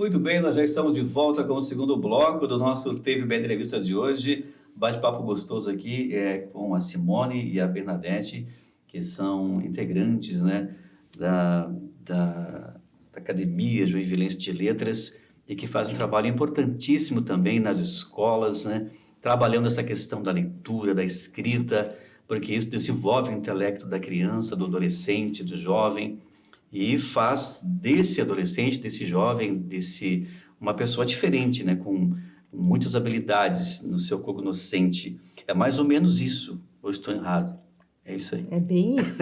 Muito bem, nós já estamos de volta com o segundo bloco do nosso Teve Bem Entrevista de hoje. Bate-papo gostoso aqui com a Simone e a Bernadette, que são integrantes, né, da Academia Joinvilense de Letras e que fazem um trabalho importantíssimo também nas escolas, né, trabalhando essa questão da leitura, da escrita, porque isso desenvolve o intelecto da criança, do adolescente, do jovem, e faz desse adolescente, desse jovem, uma pessoa diferente, né? Com muitas habilidades no seu cognoscente. É mais ou menos isso, ou estou errado? É isso aí. É bem isso.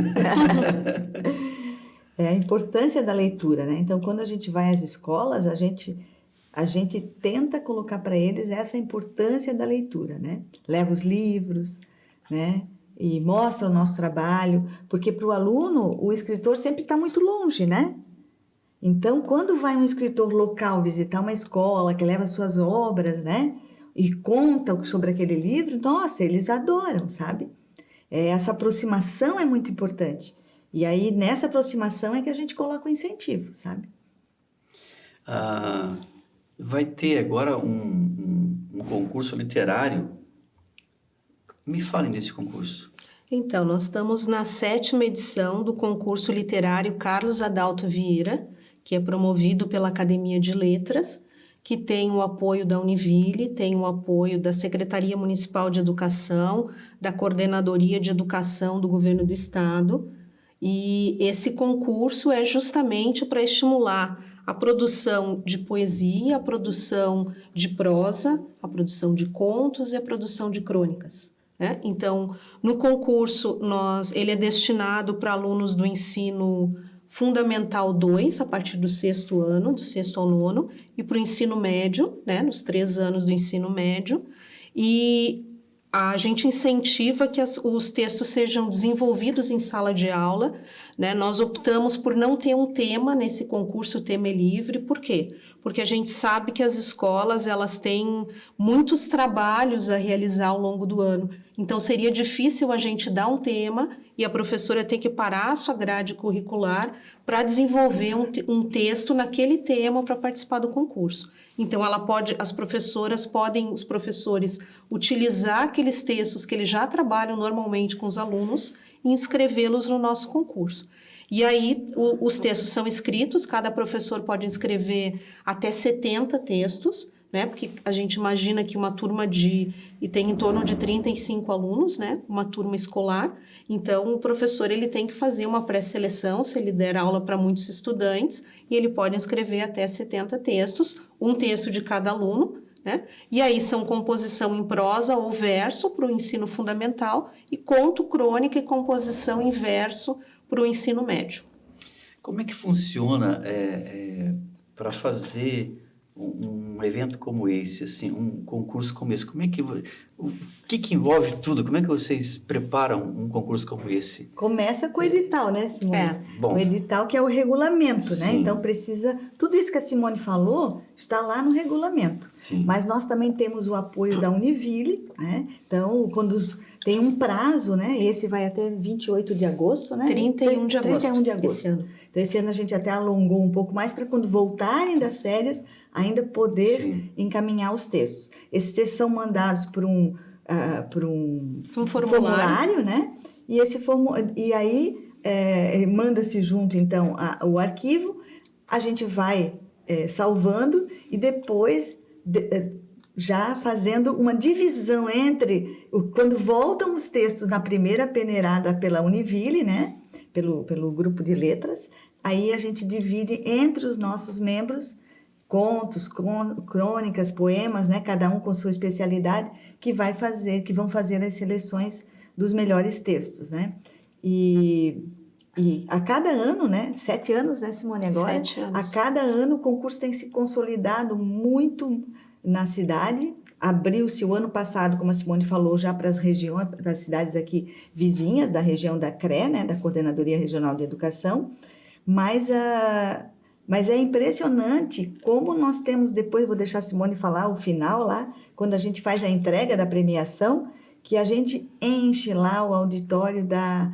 É a importância da leitura, né? Então, quando a gente vai às escolas, a gente tenta colocar para eles essa importância da leitura, né? Leva os livros, né? E mostra o nosso trabalho, porque para o aluno, o escritor sempre está muito longe, né? Então, quando vai um escritor local visitar uma escola, que leva suas obras, né? E conta sobre aquele livro, nossa, eles adoram, sabe? Essa aproximação é muito importante. E aí, nessa aproximação é que a gente coloca o incentivo, sabe? Vai ter agora um concurso literário. Me falem desse concurso. Então, nós estamos na 7ª edição do concurso literário Carlos Adalto Vieira, que é promovido pela Academia de Letras, que tem o apoio da Univille, tem o apoio da Secretaria Municipal de Educação, da Coordenadoria de Educação do Governo do Estado. E esse concurso é justamente para estimular a produção de poesia, a produção de prosa, a produção de contos e a produção de crônicas. Então, no concurso, ele é destinado para alunos do ensino fundamental 2, a partir do 6º ano, do 6º ao 9º, e para o ensino médio, né, nos 3 anos do ensino médio, e a gente incentiva que os textos sejam desenvolvidos em sala de aula, né? Nós optamos por não ter um tema nesse concurso, o tema é livre. Por quê? Porque a gente sabe que as escolas, elas têm muitos trabalhos a realizar ao longo do ano. Então, seria difícil a gente dar um tema e a professora ter que parar a sua grade curricular para desenvolver um texto naquele tema para participar do concurso. Então, os professores utilizar aqueles textos que eles já trabalham normalmente com os alunos e inscrevê-los no nosso concurso. E aí, os textos são escritos, cada professor pode escrever até 70 textos, né? Porque a gente imagina que uma turma e tem em torno de 35 alunos, né? Uma turma escolar. Então, o professor ele tem que fazer uma pré-seleção, se ele der aula para muitos estudantes, e ele pode escrever até 70 textos, um texto de cada aluno, né? E aí são composição em prosa ou verso para o ensino fundamental e conto, crônica e composição em verso para o ensino médio. Como é que funciona para fazer um evento como esse, assim, um concurso como esse? O que envolve tudo? Como é que vocês preparam um concurso como esse? Começa com o edital, né, Simone? Bom, o edital que é o regulamento, sim, né? Então tudo isso que a Simone falou está lá no regulamento. Sim. Mas nós também temos o apoio da Univille, né? Então, quando tem um prazo, né? Esse vai até 28 de agosto, né? 31 de agosto. 31 de agosto. Esse ano. Então, esse ano a gente até alongou um pouco mais para quando voltarem das férias ainda poder Sim. encaminhar os textos. Esses textos são mandados por um formulário, né? E aí manda-se junto, então, o arquivo, a gente vai salvando e depois já fazendo uma divisão entre quando voltam os textos na primeira peneirada pela Univille, né? Pelo grupo de letras, aí a gente divide entre os nossos membros contos, crônicas, poemas, né? Cada um com sua especialidade, que vão fazer as seleções dos melhores textos, né? E a cada ano, né? 7 anos, né, Simone, agora? 7 anos. A cada ano o concurso tem se consolidado muito na cidade. Abriu-se o ano passado, como a Simone falou, já para as regiões, para as cidades aqui vizinhas da região da CRE, né, da Coordenadoria Regional de Educação, mas é impressionante como nós temos, depois vou deixar a Simone falar o final lá, quando a gente faz a entrega da premiação, que a gente enche lá o auditório da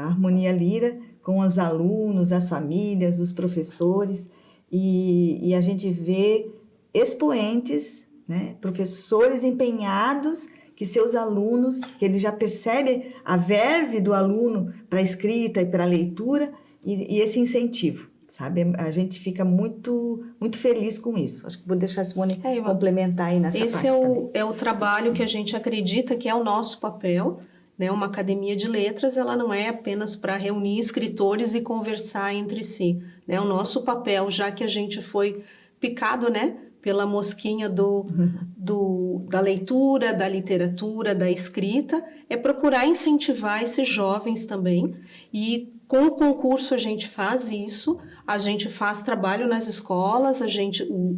Harmonia Lira com os alunos, as famílias, os professores, e a gente vê expoentes, né, professores empenhados, que seus alunos, que ele já percebe a verve do aluno para a escrita e para a leitura, e esse incentivo, sabe? A gente fica muito, muito feliz com isso. Acho que vou deixar a Simone complementar aí nessa parte. Esse é o trabalho que a gente acredita que é o nosso papel, né? Uma academia de letras, ela não é apenas para reunir escritores e conversar entre si, né? O nosso papel, já que a gente foi picado, né, pela mosquinha da leitura, da literatura, da escrita, é procurar incentivar esses jovens também. E com o concurso a gente faz isso, a gente faz trabalho nas escolas,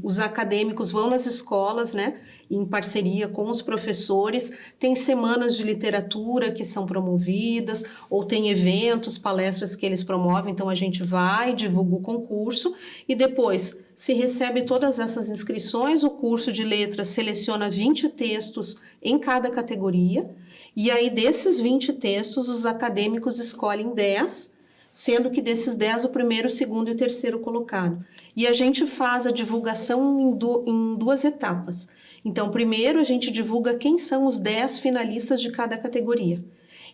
os acadêmicos vão nas escolas, né, em parceria com os professores, tem semanas de literatura que são promovidas, ou tem eventos, palestras que eles promovem, então a gente vai, divulga o concurso, e depois se recebe todas essas inscrições, o curso de letras seleciona 20 textos em cada categoria, e aí desses 20 textos os acadêmicos escolhem 10, sendo que desses 10 o primeiro, o segundo e o terceiro colocado. E a gente faz a divulgação em duas etapas. Então, primeiro a gente divulga quem são os 10 finalistas de cada categoria.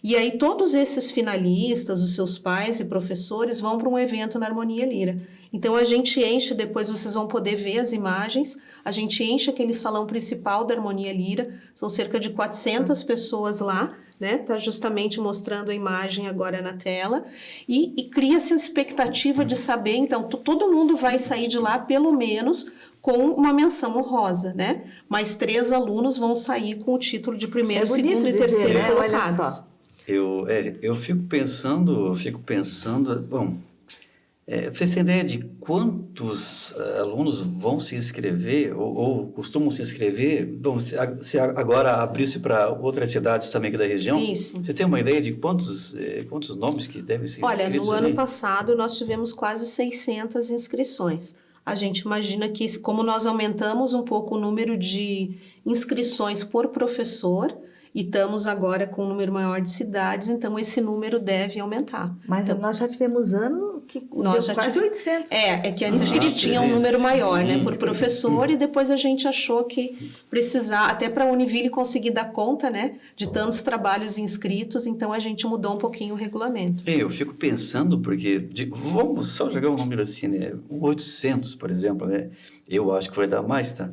E aí todos esses finalistas, os seus pais e professores vão para um evento na Harmonia Lira. Então a gente enche, depois vocês vão poder ver as imagens, a gente enche aquele salão principal da Harmonia Lira, são cerca de 400 pessoas lá, né? Tá justamente mostrando a imagem agora na tela, e cria-se a expectativa de saber, então todo mundo vai sair de lá pelo menos com uma menção honrosa, né? Mas 3 alunos vão sair com o título de primeiro, segundo e terceiro colocados. Eu fico pensando, bom, vocês têm ideia de quantos alunos vão se inscrever ou costumam se inscrever? Bom, se agora abrisse para outras cidades também aqui da região, isso. Vocês têm uma ideia de quantos nomes que devem ser inscritos? Olha, no ano passado nós tivemos quase 600 inscrições. A gente imagina que, como nós aumentamos um pouco o número de inscrições por professor, e estamos agora com um número maior de cidades, então esse número deve aumentar. Mas então, nós já tivemos ano que deu quase 800. É que antes a gente tinha um número maior, né, por professor, e depois a gente achou que precisar, até para a Univille conseguir dar conta, né, de tantos trabalhos inscritos, então a gente mudou um pouquinho o regulamento. Eu fico pensando, porque, vamos só jogar um número assim, né, 800, por exemplo, né, eu acho que vai dar mais, tá?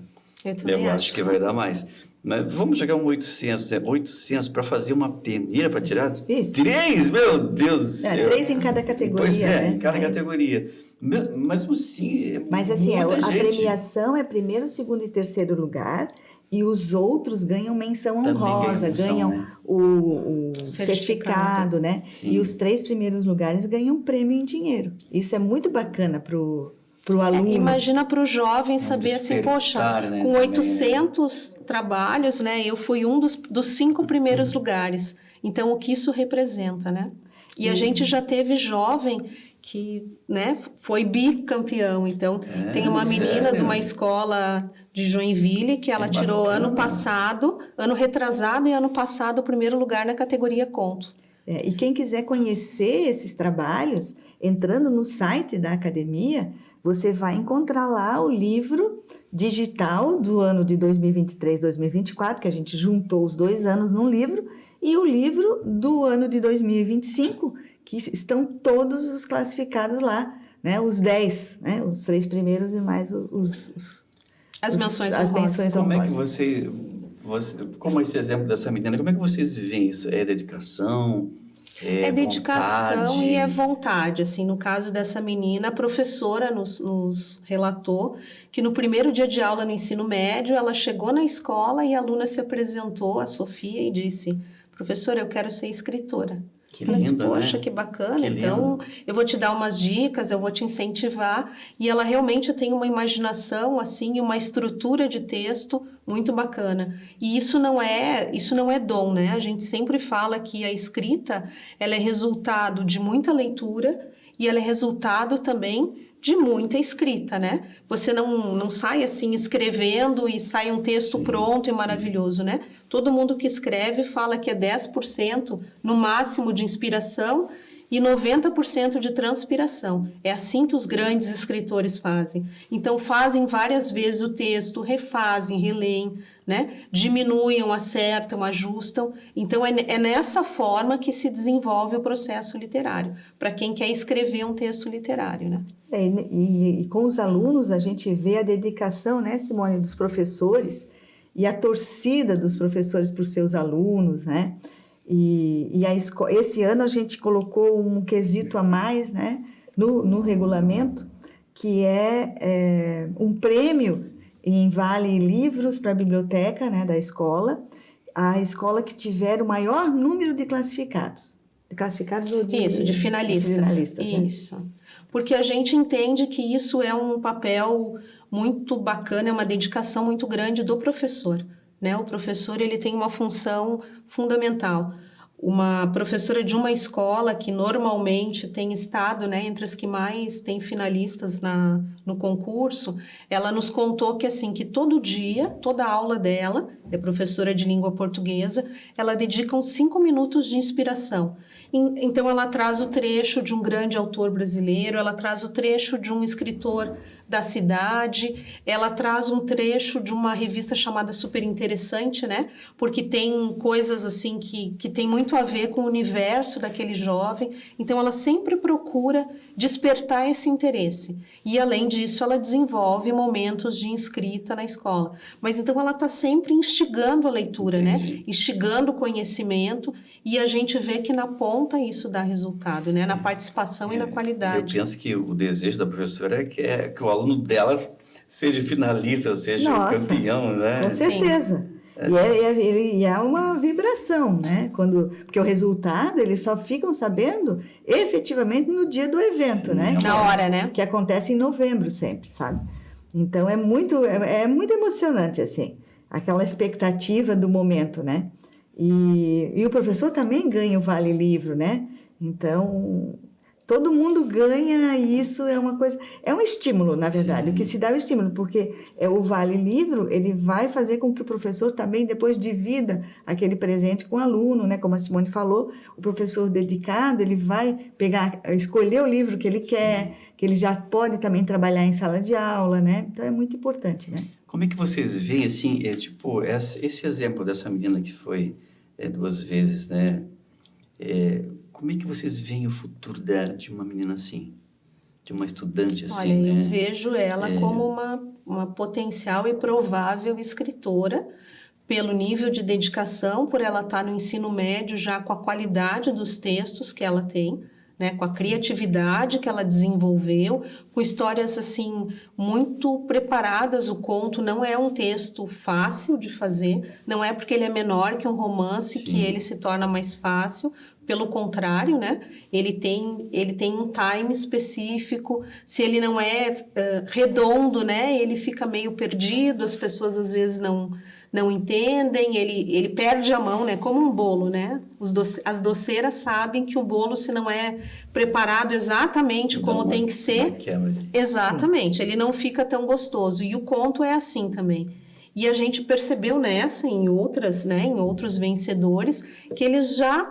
Eu acho que vai dar mais. Mas vamos jogar um 800 para fazer uma peneira para tirar? Isso. 3? Meu Deus do céu! 3 em cada categoria. Pois né? Em cada categoria. Mas assim, Mas assim, a gente. premiação é primeiro, segundo e terceiro lugar, e os outros ganham menção honrosa, ganham né? o certificado, né? Sim. E os 3 primeiros lugares ganham prêmio em dinheiro. Isso é muito bacana para o aluno. Imagina para o jovem saber assim, poxa, né, com 800 trabalhos, né, eu fui um dos 5 primeiros lugares. Então, o que isso representa, né? E a gente já teve jovem que, né, foi bicampeão. Então, tem uma menina de uma escola de Joinville que ela tirou ano retrasado e ano passado o primeiro lugar na categoria conto. E quem quiser conhecer esses trabalhos, entrando no site da academia, você vai encontrar lá o livro digital do ano de 2023-2024, que a gente juntou os 2 anos num livro, e o livro do ano de 2025, que estão todos os classificados lá, né? Os 10, né? Os 3 primeiros e mais as menções honrosas. Como é que você, como esse exemplo dessa menina, como é que vocês veem isso? É dedicação? É dedicação vontade. E é vontade. Assim, no caso dessa menina, a professora nos relatou que no primeiro dia de aula no ensino médio, ela chegou na escola e a aluna se apresentou, a Sofia, e disse: professora, eu quero ser escritora. Que ela disse: linda, poxa, né? que bacana, Que então eu vou te dar umas dicas, eu vou te incentivar. E ela realmente tem uma imaginação, assim, uma estrutura de texto muito bacana. E isso não é dom, né? A gente sempre fala que a escrita, ela é resultado de muita leitura e ela é resultado também de muita escrita, né? Você não sai assim escrevendo e sai um texto pronto e maravilhoso, né? Todo mundo que escreve fala que é 10% no máximo de inspiração e 90% de transpiração. É assim que os grandes escritores fazem. Então, fazem várias vezes o texto, refazem, releem, né? Diminuem, acertam, ajustam. Então, é nessa forma que se desenvolve o processo literário, para quem quer escrever um texto literário, né? E com os alunos, a gente vê a dedicação, né, Simone, dos professores e a torcida dos professores por seus alunos, né? Esse ano a gente colocou um quesito a mais, né, no regulamento, que é um prêmio em vale livros para a biblioteca, né, da escola, a escola que tiver o maior número de classificados. De classificados ou de finalistas. Finalistas, isso. Né? Porque a gente entende que isso é um papel muito bacana, é uma dedicação muito grande do professor, né? O professor, ele tem uma função fundamental. Uma professora de uma escola que normalmente tem estado, né, entre as que mais tem finalistas no concurso, ela nos contou que, assim, que todo dia, toda aula dela, é professora de língua portuguesa, ela dedica uns 5 minutos de inspiração. Então, ela traz o trecho de um grande autor brasileiro, ela traz o trecho de um escritor da cidade, ela traz um trecho de uma revista chamada Super Interessante, né? Porque tem coisas assim que tem muito a ver com o universo daquele jovem. Então, ela sempre procura despertar esse interesse. E, além disso, ela desenvolve momentos de escrita na escola. Mas, então, ela está sempre instigando a leitura, né? Instigando o conhecimento, e a gente vê que na ponta isso dá resultado, né? Na participação e na qualidade. Eu penso que o desejo da professora é que o aluno dela seja finalista, ou seja, campeão, né? Com certeza. E é uma vibração, né? Porque o resultado, eles só ficam sabendo efetivamente no dia do evento, né? Na hora, né? Que acontece em novembro sempre, sabe? Então, é muito emocionante, assim, aquela expectativa do momento, né? E o professor também ganha o Vale Livro, né? Então, todo mundo ganha, e isso é uma coisa, é um estímulo, na verdade. Sim. O que se dá é o estímulo, porque o Vale Livro, ele vai fazer com que o professor também depois divida aquele presente com o aluno, né? Como a Simone falou, o professor dedicado, ele vai escolher o livro que ele quer, que ele já pode também trabalhar em sala de aula, né? Então, é muito importante, né? Como é que vocês veem, assim, esse exemplo dessa menina que foi 2 vezes, né? Como é que vocês veem o futuro de uma menina assim? De uma estudante assim, Olha, né? eu vejo ela como uma potencial e provável escritora, pelo nível de dedicação, por ela estar no ensino médio já com a qualidade dos textos que ela tem, né, com a criatividade que ela desenvolveu, com histórias assim muito preparadas. O conto não é um texto fácil de fazer, não é porque ele é menor que um romance que ele se torna mais fácil. Pelo contrário, né? Ele tem um time específico. Se ele não é redondo, né? Ele fica meio perdido. As pessoas às vezes não entendem. Ele perde a mão, né? Como um bolo, né? As doceiras sabem que o bolo, se não é preparado exatamente como tem que ser, exatamente, ele não fica tão gostoso. E o conto é assim também. E a gente percebeu nessa, em outras, né, em outros vencedores, que eles já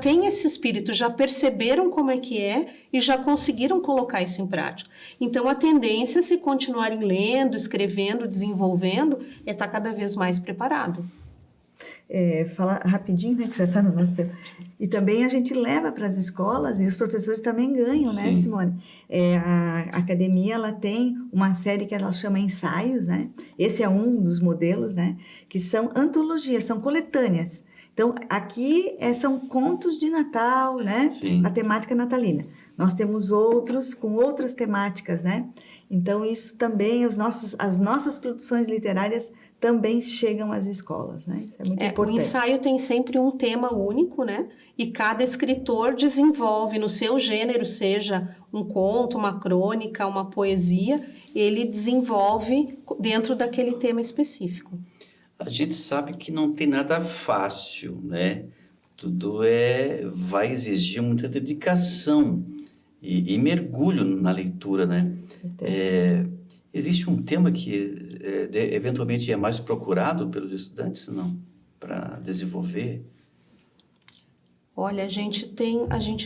têm esse espírito, já perceberam como é que é e já conseguiram colocar isso em prática. Então, a tendência, se continuarem lendo, escrevendo, desenvolvendo, é estar cada vez mais preparado. Falar rapidinho, né, que já está no nosso tempo. E também a gente leva para as escolas, e os professores também ganham, né, Simone? A academia, ela tem uma série que ela chama Ensaios, né? Esse é um dos modelos, né? Que são antologias, são coletâneas. Então, aqui são contos de Natal, né? Sim. A temática natalina. Nós temos outros com outras temáticas, né? Então, isso também, as nossas produções literárias também chegam às escolas, né? Isso é muito importante. O ensaio tem sempre um tema único, né? E cada escritor desenvolve no seu gênero, seja um conto, uma crônica, uma poesia, ele desenvolve dentro daquele tema específico. A gente sabe que não tem nada fácil, né? Tudo vai exigir muita dedicação e mergulho na leitura, né? Existe um tema que eventualmente é mais procurado pelos estudantes, não? Para desenvolver? Olha, a gente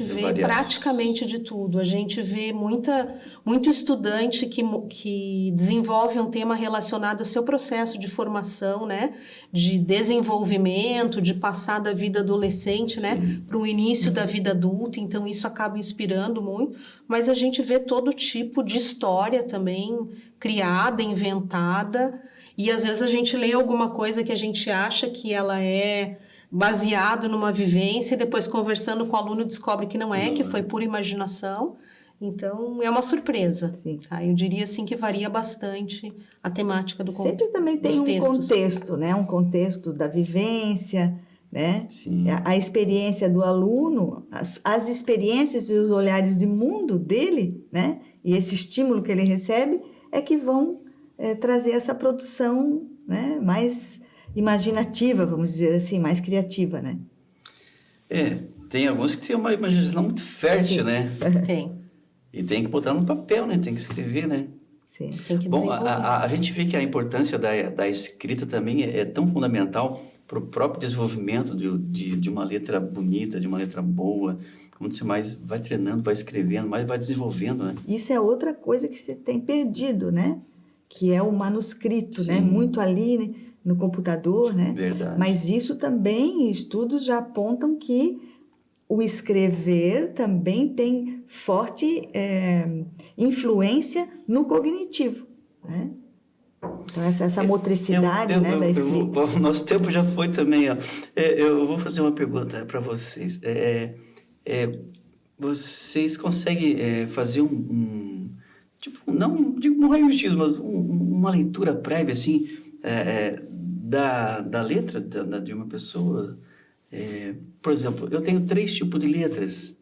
vê variados. praticamente de tudo. A gente vê muito estudante que desenvolve um tema relacionado ao seu processo de formação, né? De desenvolvimento, de passar da vida adolescente, né? Para o início da vida adulta. Então, isso acaba inspirando muito. Mas a gente vê todo tipo de história também criada, inventada. E, às vezes, a gente lê alguma coisa que a gente acha que ela é baseado numa vivência e depois conversando com o aluno descobre que não é, que foi pura imaginação. Então, é uma surpresa. Sim. Tá? Eu diria assim que varia bastante a temática do concurso. Sempre também tem um contexto, né? Um contexto da vivência, né? Sim. A experiência do aluno, as experiências e os olhares de mundo dele, né? E esse estímulo que ele recebe é que vão trazer essa produção, né? Mais imaginativa, vamos dizer assim, mais criativa, né? Tem alguns que têm uma imaginação muito fértil, né? Tem. E tem que botar no papel, né? Tem que escrever, né? Sim. Tem que Bom, desenvolver. a gente vê que a importância da escrita também é tão fundamental para o próprio desenvolvimento de uma letra bonita, de uma letra boa. Como você mais vai treinando, vai escrevendo, mais vai desenvolvendo, né? Isso é outra coisa que você tem perdido, né? Que é o manuscrito, né? Sim. Muito ali, né? No computador, né? Verdade. Mas isso também, estudos já apontam que o escrever também tem forte influência no cognitivo, né? Então, essa motricidade, né, da escrita. O nosso tempo já foi também, ó. Eu vou fazer uma pergunta para vocês. Vocês conseguem fazer tipo, não digo um raio-x, mas uma leitura prévia, assim, da letra de uma pessoa? Por exemplo, eu tenho 3 tipos de letras.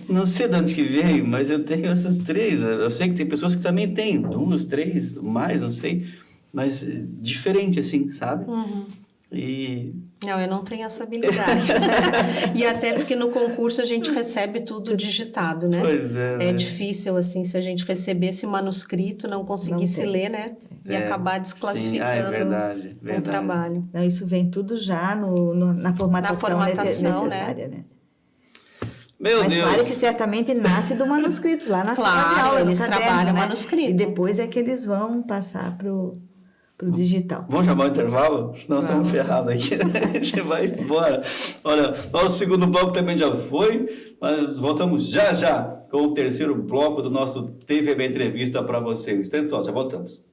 Não sei de onde que veio, mas eu tenho essas 3. Eu sei que tem pessoas que também têm 2, 3, mais, não sei. Mas diferente, assim, sabe? Uhum. Não, eu não tenho essa habilidade. E até porque no concurso a gente recebe tudo digitado, né? Pois é, né? É difícil, assim, se a gente recebesse manuscrito, não conseguisse ler, né? E acabar desclassificando é verdade. o trabalho. Não, isso vem tudo já na formatação necessária, né? Meu Mas Deus! claro que certamente nasce do manuscrito, lá na sala de aula, eles trabalham né? manuscrito. E depois é que eles vão passar pro digital. Vamos chamar o intervalo? Senão estamos ferrados aqui. A gente vai embora. Olha, nosso segundo bloco também já foi, mas voltamos já com o terceiro bloco do nosso TVB Entrevista para você. Um instante só, já voltamos.